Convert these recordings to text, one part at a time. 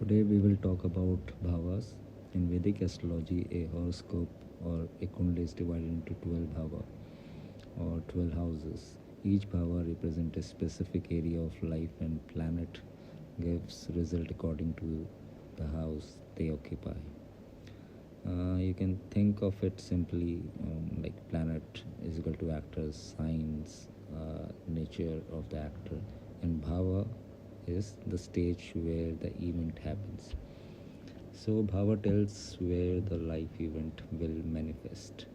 Today we will talk about Bhavas. In Vedic Astrology, a horoscope or a kundli is divided into 12 bhava or 12 houses. Each bhava represents a specific area of life and planet gives result according to the house they occupy. You can think of it simply like planet is equal to actors, signs, nature of the actor, and bhava is the stage where the event happens. So bhava tells where the life event will manifest.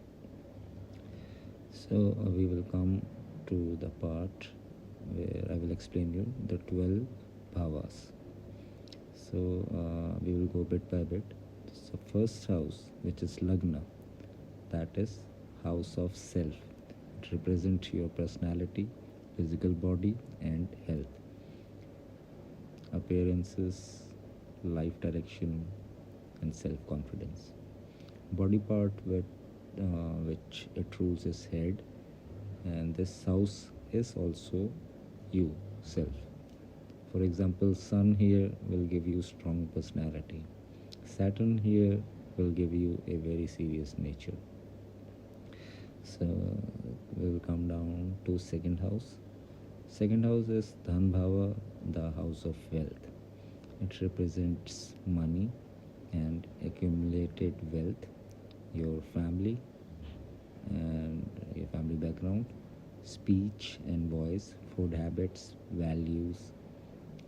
So we will come to the part where I will explain you the 12 bhavas. So we will go bit by bit. So first house, which is Lagna, that is house of self. It represents your personality, physical body and health, appearances, life direction and self-confidence. Body part which it rules is head, and this house is also you, self. For example, Sun here will give you strong personality. Saturn here will give you a very serious nature. So we will come down to second house. Second house is Dhan Bhava, the house of wealth. It represents money and accumulated wealth, your family and your family background, speech and voice, food habits, values,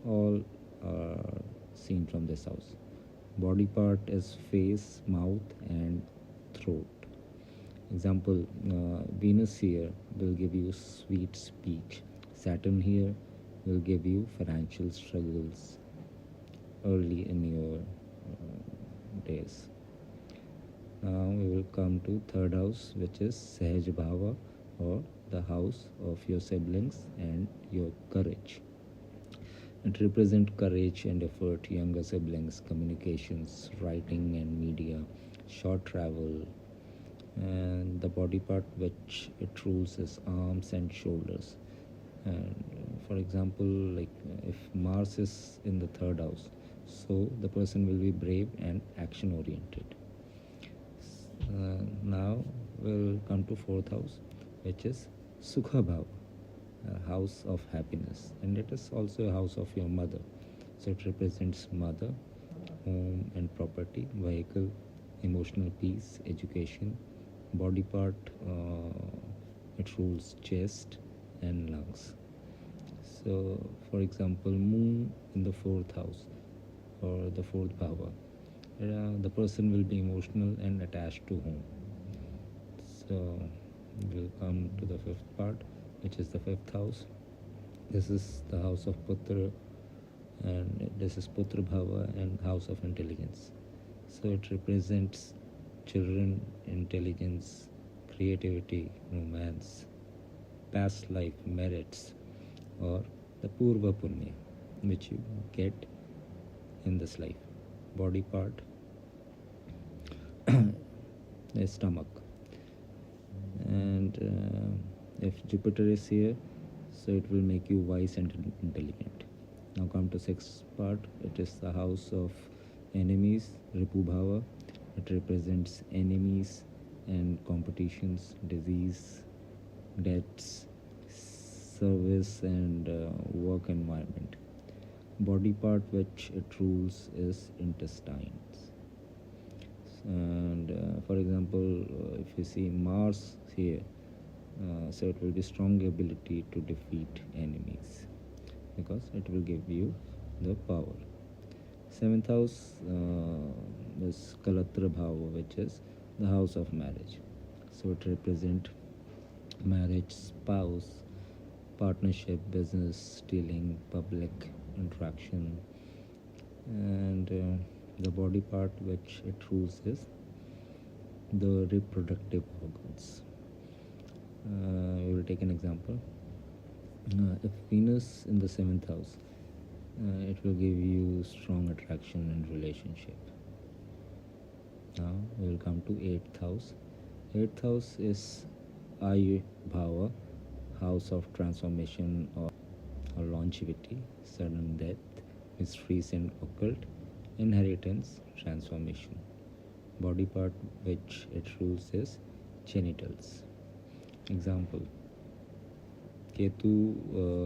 all are seen from this house. Body part is face, mouth and throat. Example, Venus here will give you sweet speech. Saturn here will give you financial struggles early in your days. Now we will come to third house, which is Sahaj Bhava, or the house of your siblings and your courage. It represents courage and effort, younger siblings, communications, writing and media, short travel, and the body part which it rules is arms and shoulders. And for example, like if Mars is in the third house, so the person will be brave and action oriented. Now we'll come to fourth house, which is Sukha Bhava, a house of happiness, and it is also a house of your mother. So it represents mother, home and property, vehicle, emotional peace, education. Body part, it rules chest and lungs. So for example, moon in the fourth house or the fourth bhava, the person will be emotional and attached to home. So we'll come to the fifth part, which is the fifth house. This is the house of Putra, and this is Putra Bhava and house of intelligence. So it represents children, intelligence, creativity, romance, past life merits, or the Purva Punya, which you get in this life. Body part, the stomach, and if Jupiter is here, so it will make you wise and intelligent. Now come to sixth part. It is the house of enemies, Ripu Bhava. It represents enemies and competitions, disease, debts, service and work environment. Body part which it rules is intestines. And for example, if you see Mars here, so it will be strong ability to defeat enemies because it will give you the power. Seventh house is Kalatra Bhava, which is the house of marriage. So it represents marriage, spouse, partnership, business, dealing, public interaction, and the body part which it rules is the reproductive organs. We will take an example. If Venus in the seventh house, it will give you strong attraction and relationship. Now we will come to eighth house. Eighth house is Ayu Bhava, house of transformation or longevity, sudden death, mysteries and occult, inheritance, transformation. Body part which it rules is genitals. Example: Ketu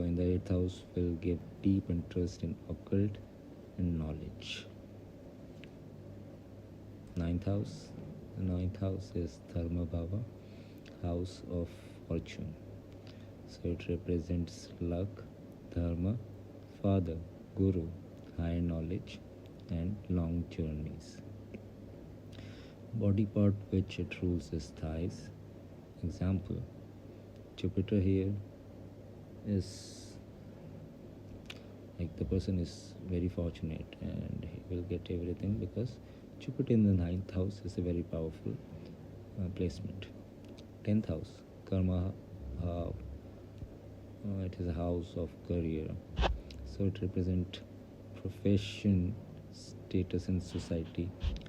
in the 8th house will give deep interest in occult and knowledge. Ninth house is Dharma Bhava, house of fortune. So it represents luck, dharma, father, guru, higher knowledge, and long journeys. Body part which it rules is thighs. Example: Jupiter here is like the person is very fortunate and he will get everything because Jupiter in the 9th house is a very powerful placement. 10th house, karma, it is a house of career. So it represents profession, status in society,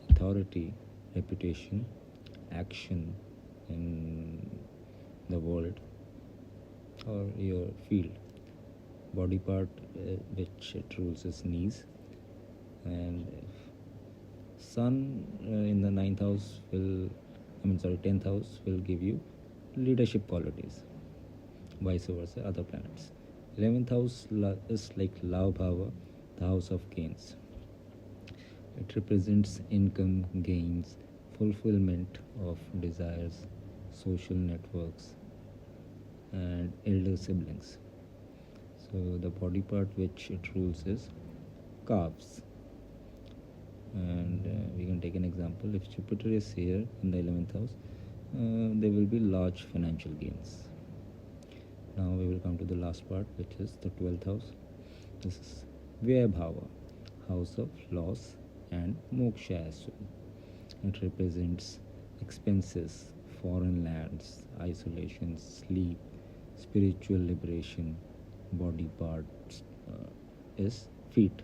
authority, reputation, action in the world or your field. Body part which it rules is knees, and Sun in the 9th house 10th house will give you leadership qualities, vice versa, other planets. 11th house is like Love Bhava, the house of gains. It represents income, gains, fulfillment of desires, social networks, and elder siblings. So the body part which it rules is calves. And we can take an example. If Jupiter is here in the 11th house, there will be large financial gains. Now we will come to the last part, which is the 12th house. This is Vyaya Bhava, house of loss and moksha as well. It represents expenses, foreign lands, isolation, sleep, spiritual liberation. Body parts is feet.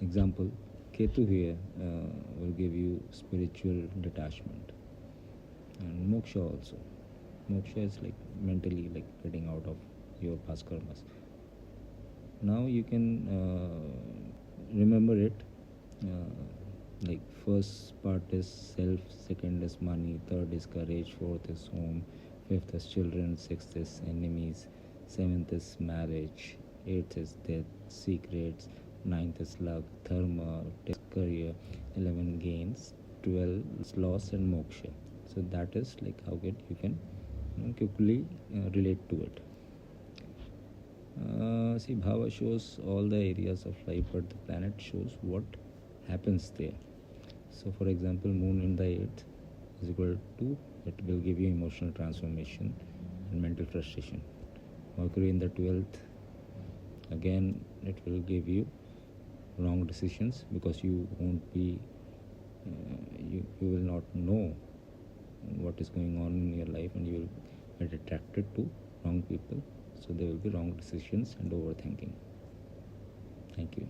Example: Ketu here will give you spiritual detachment, and moksha also. Moksha is like mentally like getting out of your past karmas. Now you can remember it. Like first part is self, second is money, third is courage, fourth is home, fifth is children, sixth is enemies, seventh is marriage, eighth is death, secrets, ninth is luck, dharma, 10th career, 11 gains, 12 is loss and moksha. So that is like how you can quickly relate to it. See, Bhava shows all the areas of life, but the planet shows what happens there. So, for example, Moon in the 8th is equal to, it will give you emotional transformation and mental frustration. Mercury in the 12th, again, it will give you wrong decisions because you won't be, you will not know what is going on in your life and you will get attracted to wrong people. So there will be wrong decisions and overthinking. Thank you.